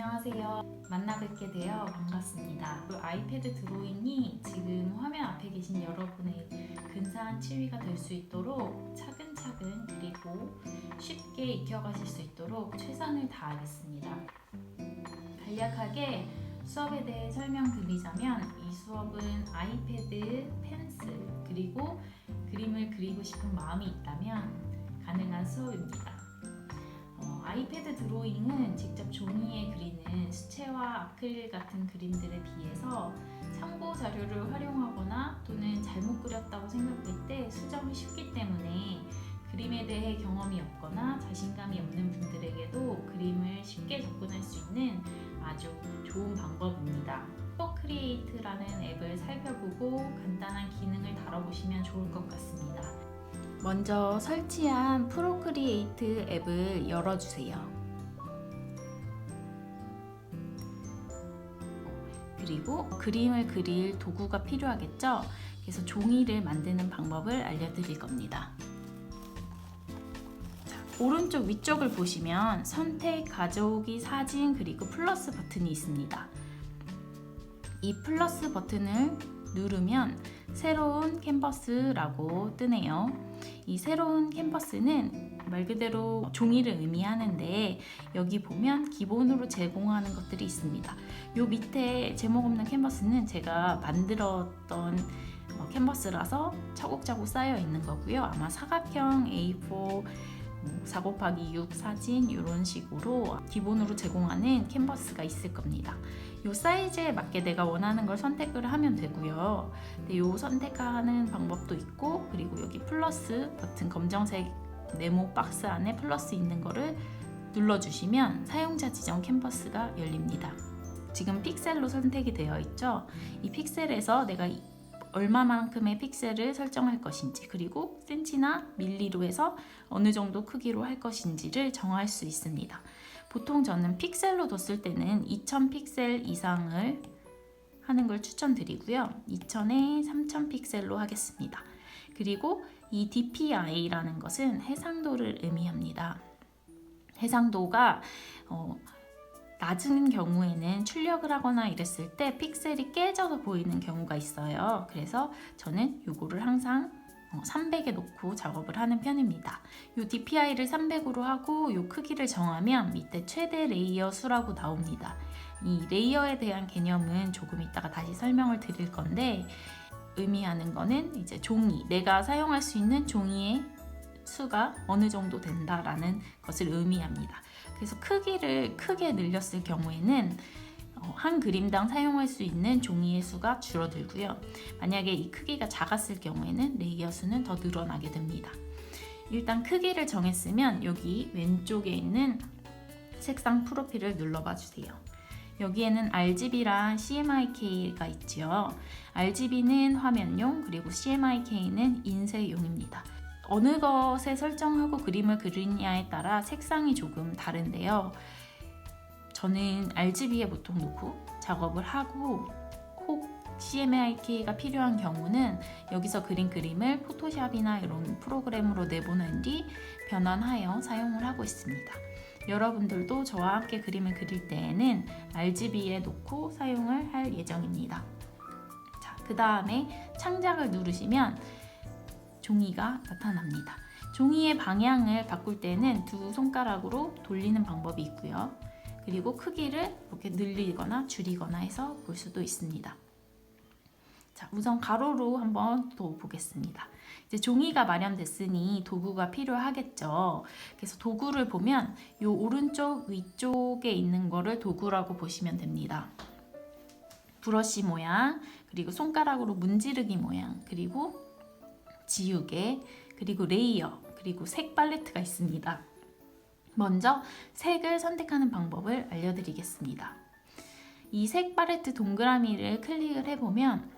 안녕하세요. 만나 뵙게 되어 반갑습니다. 아이패드 드로잉이 지금 화면 앞에 계신 여러분의 근사한 취미가 될 수 있도록 차근차근 그리고 쉽게 익혀가실 수 있도록 최선을 다하겠습니다. 간략하게 수업에 대해 설명드리자면 이 수업은 아이패드, 펜슬, 그리고 그림을 그리고 싶은 마음이 있다면 가능한 수업입니다. 아이패드 드로잉은 직접 종이에 그리는 수채화, 아크릴 같은 그림들에 비해서 참고 자료를 활용하거나 또는 잘못 그렸다고 생각될 때 수정이 쉽기 때문에 그림에 대해 경험이 없거나 자신감이 없는 분들에게도 그림을 쉽게 접근할 수 있는 아주 좋은 방법입니다. 프로크리에이트라는 앱을 살펴보고 간단한 기능을 다뤄보시면 좋을 것 같습니다. 먼저 설치한 프로크리에이트 앱을 열어주세요. 그리고 그림을 그릴 도구가 필요하겠죠? 그래서 종이를 만드는 방법을 알려드릴 겁니다. 오른쪽 위쪽을 보시면 선택, 가져오기, 사진, 그리고 플러스 버튼이 있습니다. 이 플러스 버튼을 누르면 새로운 캔버스라고 뜨네요. 이 새로운 캔버스는 말 그대로 종이를 의미하는데 여기 보면 기본으로 제공하는 것들이 있습니다. 요 밑에 제목 없는 캔버스는 제가 만들었던 캔버스라서 차곡차곡 쌓여 있는 거고요. 아마 사각형 A4 4곱하기6 사진 이런 식으로 기본으로 제공하는 캔버스가 있을 겁니다. 이 사이즈에 맞게 내가 원하는 걸 선택을 하면 되고요. 이 선택하는 방법도 있고, 그리고 여기 플러스 버튼 검정색 네모 박스 안에 플러스 있는 거를 눌러주시면 사용자 지정 캔버스가 열립니다. 지금 픽셀로 선택이 되어 있죠. 이 픽셀에서 내가 얼마만큼의 픽셀을 설정할 것인지, 그리고 센치나 밀리로 해서 어느 정도 크기로 할 것인지를 정할 수 있습니다. 보통 저는 픽셀로 뒀을 때는 2000 픽셀 이상을 하는 걸 추천드리고요. 2000에 3000 픽셀로 하겠습니다. 그리고 이 DPI라는 것은 해상도를 의미합니다. 해상도가 낮은 경우에는 출력을 하거나 이랬을 때 픽셀이 깨져서 보이는 경우가 있어요. 그래서 저는 이거를 항상 300에 놓고 작업을 하는 편입니다. 이 DPI를 300으로 하고 이 크기를 정하면 밑에 최대 레이어 수라고 나옵니다. 이 레이어에 대한 개념은 조금 이따가 다시 설명을 드릴 건데, 의미하는 거는 이제 종이, 내가 사용할 수 있는 종이의 수가 어느 정도 된다라는 것을 의미합니다. 그래서 크기를 크게 늘렸을 경우에는 한 그림당 사용할 수 있는 종이의 수가 줄어들고요. 만약에 이 크기가 작았을 경우에는 레이어 수는 더 늘어나게 됩니다. 일단 크기를 정했으면 여기 왼쪽에 있는 색상 프로필을 눌러봐 주세요. 여기에는 RGB랑 CMYK가 있죠. RGB는 화면용, 그리고 CMYK는 인쇄용입니다. 어느 것에 설정하고 그림을 그리냐에 따라 색상이 조금 다른데요. 저는 RGB에 보통 놓고 작업을 하고, 혹 CMYK가 필요한 경우는 여기서 그린 그림을 포토샵이나 이런 프로그램으로 내보낸 뒤 변환하여 사용을 하고 있습니다. 여러분들도 저와 함께 그림을 그릴 때에는 RGB에 놓고 사용을 할 예정입니다. 자, 그 다음에 창작을 누르시면 종이가 나타납니다. 종이의 방향을 바꿀 때는 두 손가락으로 돌리는 방법이 있고요. 그리고 크기를 이렇게 늘리거나 줄이거나 해서 볼 수도 있습니다. 자, 우선 가로로 한번 더 보겠습니다. 이제 종이가 마련됐으니 도구가 필요하겠죠. 그래서 도구를 보면 이 오른쪽 위쪽에 있는 거를 도구라고 보시면 됩니다. 브러쉬 모양, 그리고 손가락으로 문지르기 모양, 그리고 지우개, 그리고 레이어, 그리고 색 팔레트가 있습니다. 먼저 색을 선택하는 방법을 알려드리겠습니다. 이 색 팔레트 동그라미를 클릭을 해보면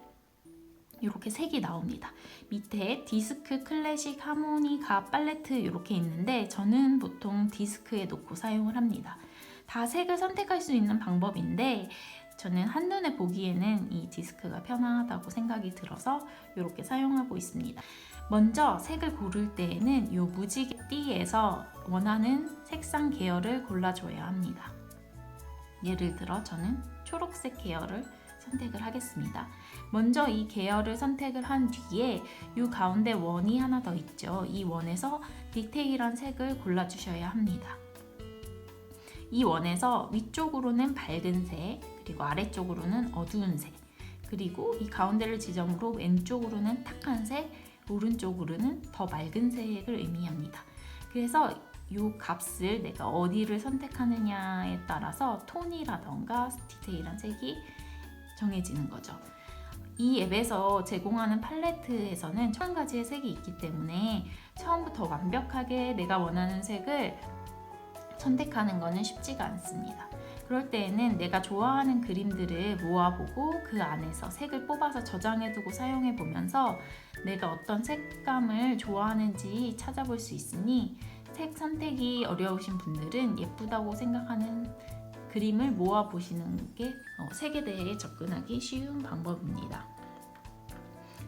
이렇게 색이 나옵니다. 밑에 디스크, 클래식, 하모니, 가, 팔레트 이렇게 있는데 저는 보통 디스크에 놓고 사용을 합니다. 다 색을 선택할 수 있는 방법인데 저는 한눈에 보기에는 이 디스크가 편하다고 생각이 들어서 이렇게 사용하고 있습니다. 먼저 색을 고를 때에는 이 무지개 띠에서 원하는 색상 계열을 골라줘야 합니다. 예를 들어 저는 초록색 계열을 선택을 하겠습니다. 먼저 이 계열을 선택을 한 뒤에 이 가운데 원이 하나 더 있죠. 이 원에서 디테일한 색을 골라주셔야 합니다. 이 원에서 위쪽으로는 밝은 색, 그리고 아래쪽으로는 어두운 색, 그리고 이 가운데를 지점으로 왼쪽으로는 탁한 색, 오른쪽으로는 더 맑은 색을 의미합니다. 그래서 이 값을 내가 어디를 선택하느냐에 따라서 톤이라던가 디테일한 색이 정해지는 거죠. 이 앱에서 제공하는 팔레트에서는 1000가지의 색이 있기 때문에 처음부터 완벽하게 내가 원하는 색을 선택하는 것은 쉽지가 않습니다. 그럴 때에는 내가 좋아하는 그림들을 모아보고 그 안에서 색을 뽑아서 저장해두고 사용해보면서 내가 어떤 색감을 좋아하는지 찾아볼 수 있으니 색 선택이 어려우신 분들은 예쁘다고 생각하는 그림을 모아보시는 게 색에 대해 접근하기 쉬운 방법입니다.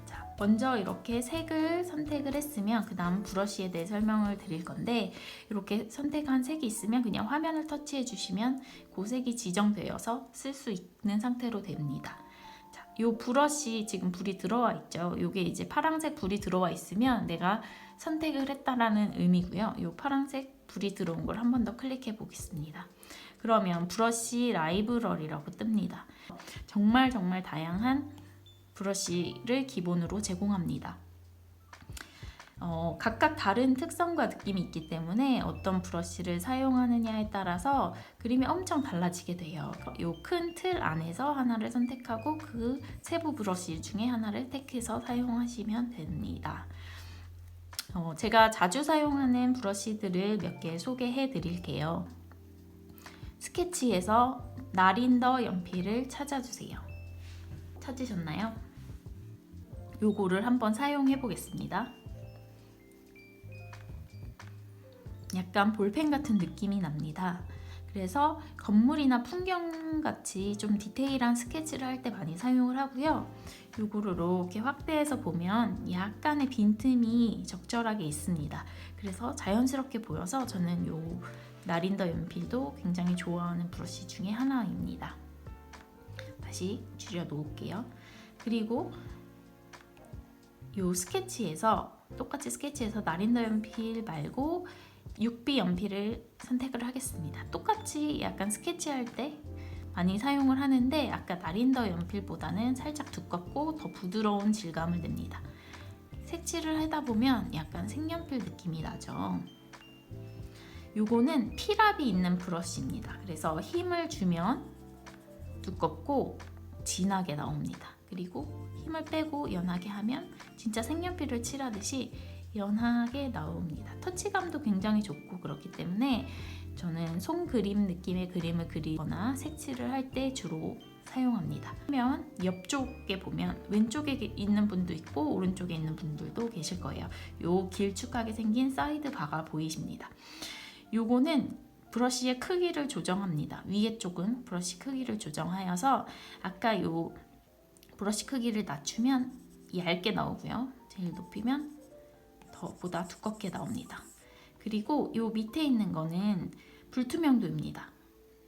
자, 먼저 이렇게 색을 선택을 했으면 그 다음 브러쉬에 대해 설명을 드릴 건데 이렇게 선택한 색이 있으면 그냥 화면을 터치해 주시면 그 색이 지정되어서 쓸 수 있는 상태로 됩니다. 자, 요 브러쉬 지금 불이 들어와 있죠. 요게 이제 파란색 불이 들어와 있으면 내가 선택을 했다라는 의미고요. 요 파란색 불이 들어온 걸 한 번 더 클릭해 보겠습니다. 그러면 브러쉬 라이브러리라고 뜹니다. 정말 다양한 브러쉬를 기본으로 제공합니다. 각각 다른 특성과 느낌이 있기 때문에 어떤 브러쉬를 사용하느냐에 따라서 그림이 엄청 달라지게 돼요. 이 큰 틀 안에서 하나를 선택하고 그 세부 브러쉬 중에 하나를 택해서 사용하시면 됩니다. 제가 자주 사용하는 브러쉬들을 몇 개 소개해 드릴게요. 스케치에서 나린더 연필을 찾아주세요. 찾으셨나요? 요거를 한번 사용해 보겠습니다. 약간 볼펜 같은 느낌이 납니다. 그래서 건물이나 풍경같이 좀 디테일한 스케치를 할 때 많이 사용을 하고요. 요거를 이렇게 확대해서 보면 약간의 빈틈이 적절하게 있습니다. 그래서 자연스럽게 보여서 저는 요 나린더 연필도 굉장히 좋아하는 브러쉬 중에 하나입니다. 다시 줄여 놓을게요. 그리고 요 스케치에서 똑같이 스케치에서 나린더 연필 말고 6B 연필을 선택을 하겠습니다. 똑같이 약간 스케치할 때 많이 사용을 하는데 아까 나린더 연필보다는 살짝 두껍고 더 부드러운 질감을 냅니다. 색칠을 하다 보면 약간 색연필 느낌이 나죠. 요거는 필압이 있는 브러쉬입니다. 그래서 힘을 주면 두껍고 진하게 나옵니다. 그리고 힘을 빼고 연하게 하면 진짜 색연필을 칠하듯이 연하게 나옵니다. 터치감도 굉장히 좋고 그렇기 때문에 저는 손그림 느낌의 그림을 그리거나 색칠을 할 때 주로 사용합니다. 그러면 옆쪽에 보면 왼쪽에 있는 분도 있고 오른쪽에 있는 분들도 계실 거예요. 요 길쭉하게 생긴 사이드 바가 보이십니다. 요거는 브러쉬의 크기를 조정합니다. 위에 쪽은 브러쉬 크기를 조정하여서 아까 요 브러쉬 크기를 낮추면 얇게 나오고요. 제일 높이면 보다 두껍게 나옵니다. 그리고 요 밑에 있는 거는 불투명도입니다.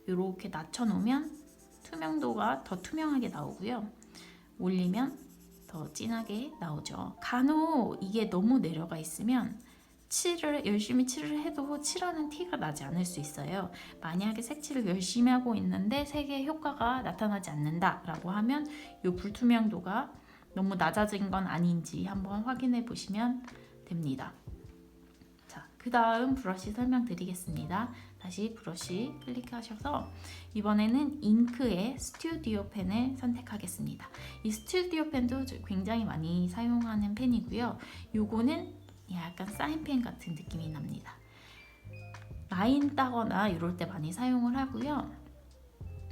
이렇게 낮춰놓으면 투명도가 더 투명하게 나오고요. 올리면 더 진하게 나오죠. 간혹 이게 너무 내려가 있으면 열심히 칠을 해도 칠하는 티가 나지 않을 수 있어요. 만약에 색칠을 열심히 하고 있는데 색의 효과가 나타나지 않는다 라고 하면 이 불투명도가 너무 낮아진 건 아닌지 한번 확인해 보시면 됩니다. 자, 그 다음 브러쉬 설명드리겠습니다. 다시 브러쉬 클릭하셔서 이번에는 잉크의 스튜디오 펜을 선택하겠습니다. 이 스튜디오 펜도 굉장히 많이 사용하는 펜이고요. 요거는 약간 사인펜 같은 느낌이 납니다. 라인 따거나 이럴 때 많이 사용을 하고요.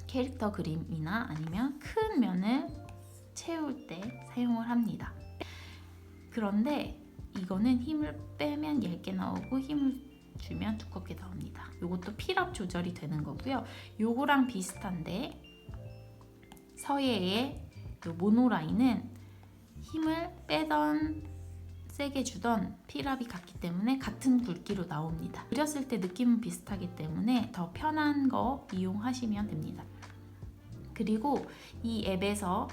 캐릭터 그림이나 아니면 큰 면을 채울 때 사용을 합니다. 그런데 이거는 힘을 빼면 얇게 나오고 힘을 주면 두껍게 나옵니다. 이것도 필압 조절이 되는 거고요. 요거랑 비슷한데 서예의 요 모노라인은 힘을 빼던 세게 주던 필압이 같기 때문에 같은 굵기로 나옵니다. 그렸을 때 느낌은 비슷하기 때문에 더 편한 거 이용하시면 됩니다. 그리고 이 앱에서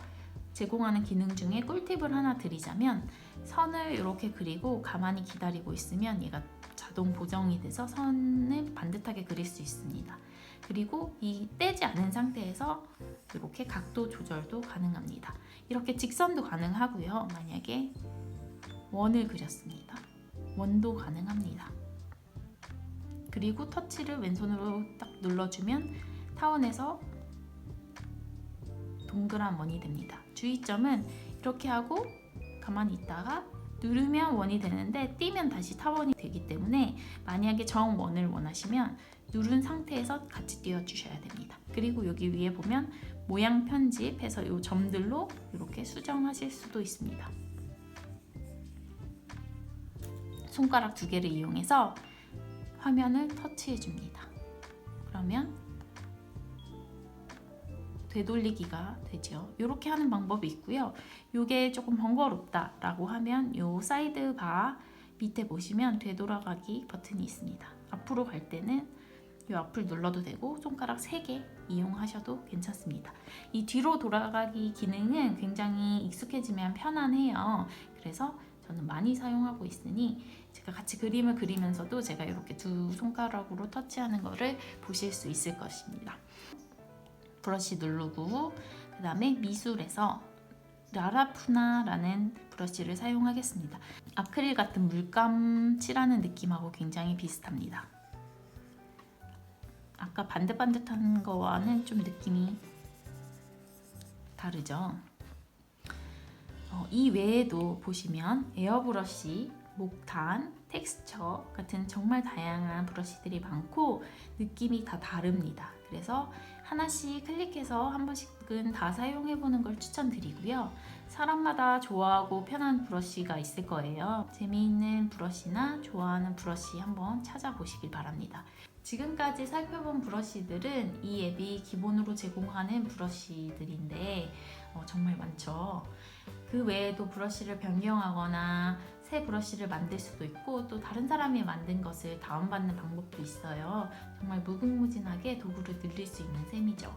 제공하는 기능 중에 꿀팁을 하나 드리자면, 선을 이렇게 그리고 가만히 기다리고 있으면 얘가 자동 보정이 돼서 선을 반듯하게 그릴 수 있습니다. 그리고 이 떼지 않은 상태에서 이렇게 각도 조절도 가능합니다. 이렇게 직선도 가능하고요. 만약에 원을 그렸습니다. 원도 가능합니다. 그리고 터치를 왼손으로 딱 눌러주면 타원에서 동그란 원이 됩니다. 주의점은 이렇게 하고 가만히 있다가 누르면 원이 되는데 띄면 다시 타원이 되기 때문에 만약에 정원을 원하시면 누른 상태에서 같이 띄워주셔야 됩니다. 그리고 여기 위에 보면 모양 편집해서 이 점들로 이렇게 수정하실 수도 있습니다. 손가락 2개를 이용해서 화면을 터치해 줍니다. 그러면 되돌리기가 되죠. 이렇게 하는 방법이 있고요. 이게 조금 번거롭다라고 하면 이 사이드 바 밑에 보시면 되돌아가기 버튼이 있습니다. 앞으로 갈 때는 이 앞을 눌러도 되고 손가락 3개 이용하셔도 괜찮습니다. 이 뒤로 돌아가기 기능은 굉장히 익숙해지면 편안해요. 그래서 저는 많이 사용하고 있으니 제가 같이 그림을 그리면서도 제가 이렇게 2 손가락으로 터치하는 거를 보실 수 있을 것입니다. 브러쉬 누르고 그 다음에 미술에서 라라푸나라는 브러쉬를 사용하겠습니다. 아크릴 같은 물감 칠하는 느낌하고 굉장히 비슷합니다. 아까 반듯반듯한 거와는 좀 느낌이 다르죠. 이 외에도 보시면 에어브러쉬, 목탄, 텍스처 같은 정말 다양한 브러쉬들이 많고 느낌이 다 다릅니다. 그래서 하나씩 클릭해서 한 번씩은 다 사용해보는 걸 추천드리고요. 사람마다 좋아하고 편한 브러쉬가 있을 거예요. 재미있는 브러쉬나 좋아하는 브러쉬 한번 찾아보시길 바랍니다. 지금까지 살펴본 브러쉬들은 이 앱이 기본으로 제공하는 브러쉬들인데 정말 많죠. 그 외에도 브러쉬를 변경하거나 새 브러쉬를 만들 수도 있고 또 다른 사람이 만든 것을 다운받는 방법도 있어요. 정말 무궁무진하게 도구를 늘릴 수 있는 셈이죠.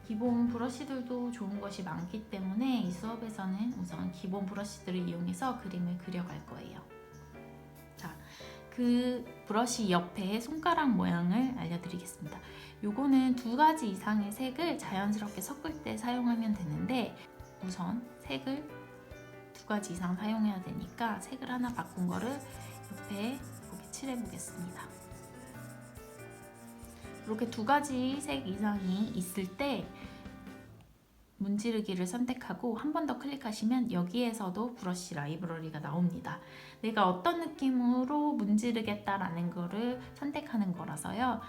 기본 브러쉬들도 좋은 것이 많기 때문에 이 수업에서는 우선 기본 브러쉬들을 이용해서 그림을 그려갈 거예요. 자, 그 브러쉬 옆에 손가락 모양을 알려드리겠습니다. 요거는 2가지 이상의 색을 자연스럽게 섞을 때 사용하면 되는데 우선 색을 2가지 이상 사용해야 되니까 색을 하나 바꾼 거를 옆에 이렇게 칠해 보겠습니다. 이렇게 2가지 색 이상이 있을 때 문지르기를 선택하고 한 번 더 클릭하시면 여기에서도 브러쉬 라이브러리가 나옵니다. 내가 어떤 느낌으로 문지르겠다라는 거를 선택하는 거라서요.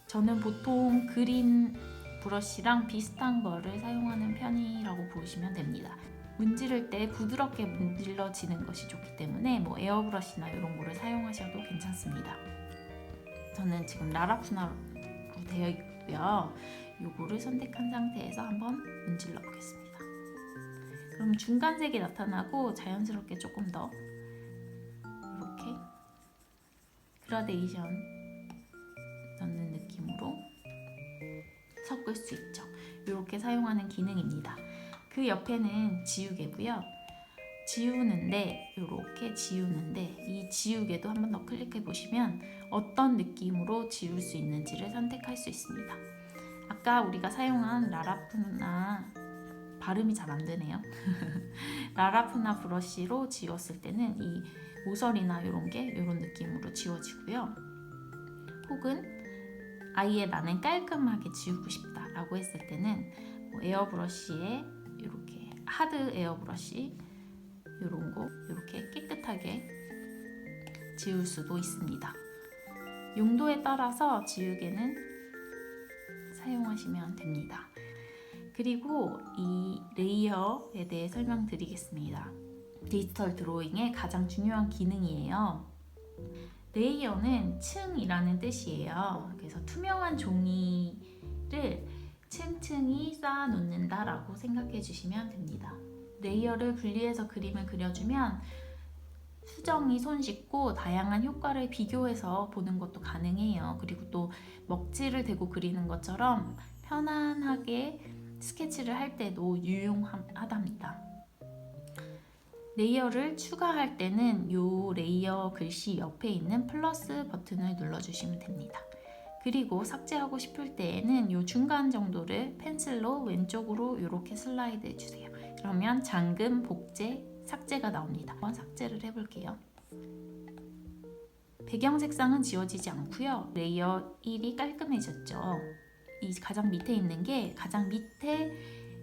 저는 보통 그린 브러쉬랑 비슷한 거를 사용하는 편이라고 보시면 됩니다. 문지를 때 부드럽게 문질러지는 것이 좋기 때문에 에어브러쉬나 이런 거를 사용하셔도 괜찮습니다. 저는 지금 라라푸나로 되어 있고요. 요거를 선택한 상태에서 한번 문질러 보겠습니다. 그럼 중간색이 나타나고 자연스럽게 조금 더 이렇게 그라데이션 넣는 느낌으로 섞을 수 있죠. 이렇게 사용하는 기능입니다. 그 옆에는 지우개고요. 지우는데 이렇게 지우는데 이 지우개도 한 번 더 클릭해 보시면 어떤 느낌으로 지울 수 있는지를 선택할 수 있습니다. 아까 우리가 사용한 라라푸나 발음이 잘 안 되네요. 라라푸나 브러쉬로 지웠을 때는 이 모서리나 이런 게 이런 느낌으로 지워지고요. 혹은 아예 나는 깔끔하게 지우고 싶다라고 했을 때는 에어브러쉬에 이렇게 하드 에어브러쉬 이런 거 이렇게 깨끗하게 지울 수도 있습니다. 용도에 따라서 지우개는 사용하시면 됩니다. 그리고 이 레이어에 대해 설명드리겠습니다. 디지털 드로잉의 가장 중요한 기능이에요. 레이어는 층이라는 뜻이에요. 그래서 투명한 종이를 층층이 쌓아 놓는다라고 생각해 주시면 됩니다. 레이어를 분리해서 그림을 그려주면 수정이 손쉽고 다양한 효과를 비교해서 보는 것도 가능해요. 그리고 또 먹지를 대고 그리는 것처럼 편안하게 스케치를 할 때도 유용하답니다. 레이어를 추가할 때는 이 레이어 글씨 옆에 있는 플러스 버튼을 눌러주시면 됩니다. 그리고 삭제하고 싶을 때에는 이 중간 정도를 펜슬로 왼쪽으로 이렇게 슬라이드 해주세요. 그러면 잠금, 복제, 삭제가 나옵니다. 한번 삭제를 해볼게요. 배경 색상은 지워지지 않고요. 레이어 1이 깔끔해졌죠. 이 가장 밑에 있는 게 가장 밑에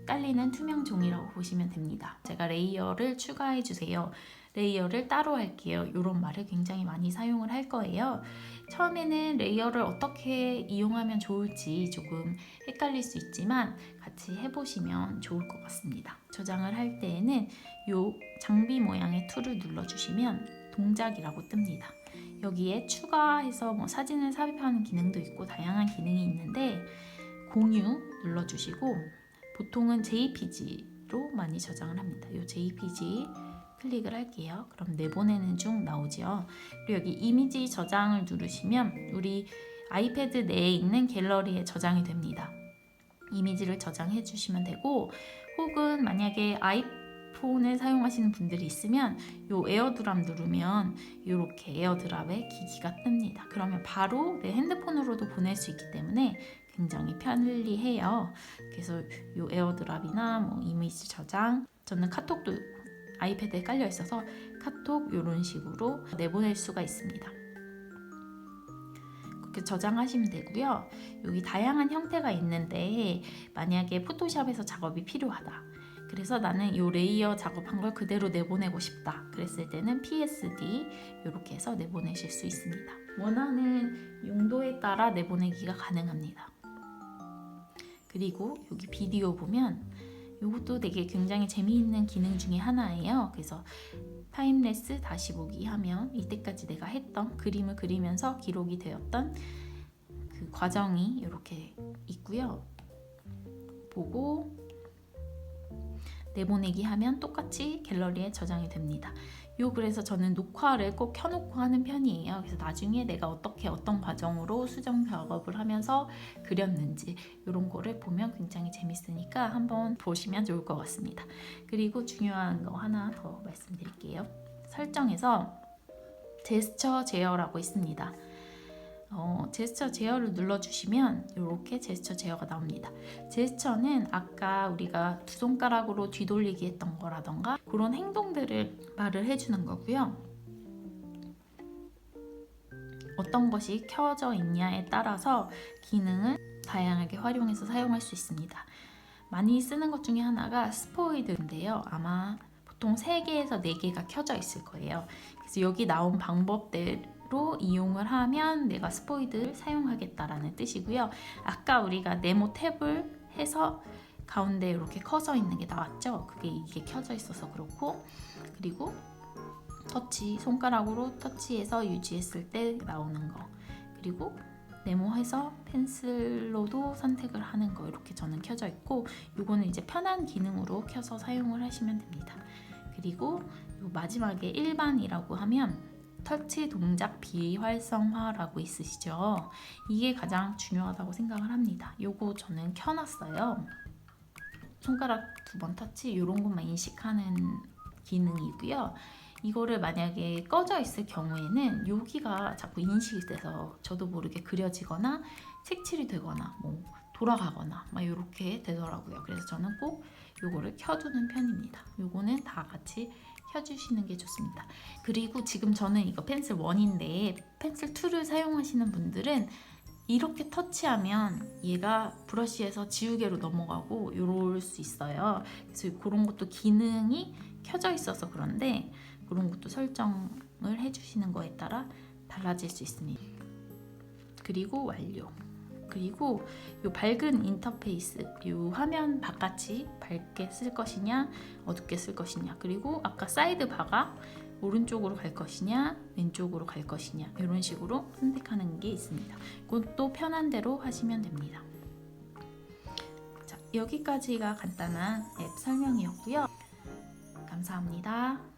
깔리는 투명 종이라고 보시면 됩니다. 제가 레이어를 추가해 주세요. 레이어를 따로 할게요. 이런 말을 굉장히 많이 사용을 할 거예요. 처음에는 레이어를 어떻게 이용하면 좋을지 조금 헷갈릴 수 있지만 같이 해보시면 좋을 것 같습니다. 저장을 할 때에는 이 장비 모양의 툴을 눌러주시면 동작이라고 뜹니다. 여기에 추가해서 뭐 사진을 삽입하는 기능도 있고 다양한 기능이 있는데 공유 눌러주시고 보통은 JPG로 많이 저장을 합니다. 이 JPG 클릭을 할게요. 그럼 내보내는 중 나오죠. 그리고 여기 이미지 저장을 누르시면 우리 아이패드 내에 있는 갤러리에 저장이 됩니다. 이미지를 저장해 주시면 되고 혹은 만약에 아이폰을 사용하시는 분들이 있으면 이 에어드랍 누르면 이렇게 에어드랍에 기기가 뜹니다. 그러면 바로 내 핸드폰으로도 보낼 수 있기 때문에 굉장히 편리해요. 그래서 이 에어드랍이나 뭐 이미지 저장, 저는 카톡도 아이패드에 깔려 있어서 카톡 이런 식으로 내보낼 수가 있습니다. 그렇게 저장하시면 되고요. 여기 다양한 형태가 있는데 만약에 포토샵에서 작업이 필요하다. 그래서 나는 이 레이어 작업한 걸 그대로 내보내고 싶다. 그랬을 때는 PSD 이렇게 해서 내보내실 수 있습니다. 원하는 용도에 따라 내보내기가 가능합니다. 그리고 여기 비디오 보면 이것도 되게 굉장히 재미있는 기능 중에 하나예요. 그래서 타임레스 다시 보기 하면 이때까지 내가 했던 그림을 그리면서 기록이 되었던 그 과정이 이렇게 있고요. 보고 내보내기 하면 똑같이 갤러리에 저장이 됩니다. 그래서 저는 녹화를 꼭 켜놓고 하는 편이에요. 그래서 나중에 내가 어떻게 어떤 과정으로 수정 작업을 하면서 그렸는지 이런 거를 보면 굉장히 재밌으니까 한번 보시면 좋을 것 같습니다. 그리고 중요한 거 하나 더 말씀드릴게요. 설정에서 제스처 제어라고 있습니다. 제스처 제어를 눌러주시면 이렇게 제스처 제어가 나옵니다. 제스처는 아까 우리가 두 손가락으로 뒤돌리기 했던 거라던가 그런 행동들을 말을 해주는 거고요. 어떤 것이 켜져 있냐에 따라서 기능을 다양하게 활용해서 사용할 수 있습니다. 많이 쓰는 것 중에 하나가 스포이드인데요. 아마 보통 3개에서 4개가 켜져 있을 거예요. 그래서 여기 나온 방법들 로 이용을 하면 내가 스포이드를 사용하겠다라는 뜻이고요. 아까 우리가 네모 탭을 해서 가운데 이렇게 커져 있는 게 나왔죠. 이게 켜져 있어서 그렇고 그리고 터치, 손가락으로 터치해서 유지했을 때 나오는 거 그리고 네모해서 펜슬로도 선택을 하는 거 이렇게 저는 켜져 있고 이거는 이제 편한 기능으로 켜서 사용을 하시면 됩니다. 그리고 요 마지막에 일반이라고 하면 터치 동작 비활성화라고 있으시죠? 이게 가장 중요하다고 생각을 합니다. 요거 저는 켜놨어요. 손가락 2번 터치 이런 것만 인식하는 기능이고요. 이거를 만약에 꺼져 있을 경우에는 여기가 자꾸 인식이 돼서 저도 모르게 그려지거나 색칠이 되거나 뭐 돌아가거나 막 이렇게 되더라고요. 그래서 저는 꼭 요거를 켜두는 편입니다. 요거는 다 같이 켜주시는 게 좋습니다. 그리고 지금 저는 이거 펜슬 1인데 펜슬 2를 사용하시는 분들은 이렇게 터치하면 얘가 브러쉬에서 지우개로 넘어가고 이럴 수 있어요. 그래서 그런 것도 기능이 켜져 있어서 그런데 그런 것도 설정을 해주시는 거에 따라 달라질 수 있습니다. 그리고 완료. 그리고 이 밝은 인터페이스, 이 화면 바깥이 밝게 쓸 것이냐 어둡게 쓸 것이냐 그리고 아까 사이드 바가 오른쪽으로 갈 것이냐 왼쪽으로 갈 것이냐 이런 식으로 선택하는 게 있습니다. 그것도 편한 대로 하시면 됩니다. 자, 여기까지가 간단한 앱 설명이었고요. 감사합니다.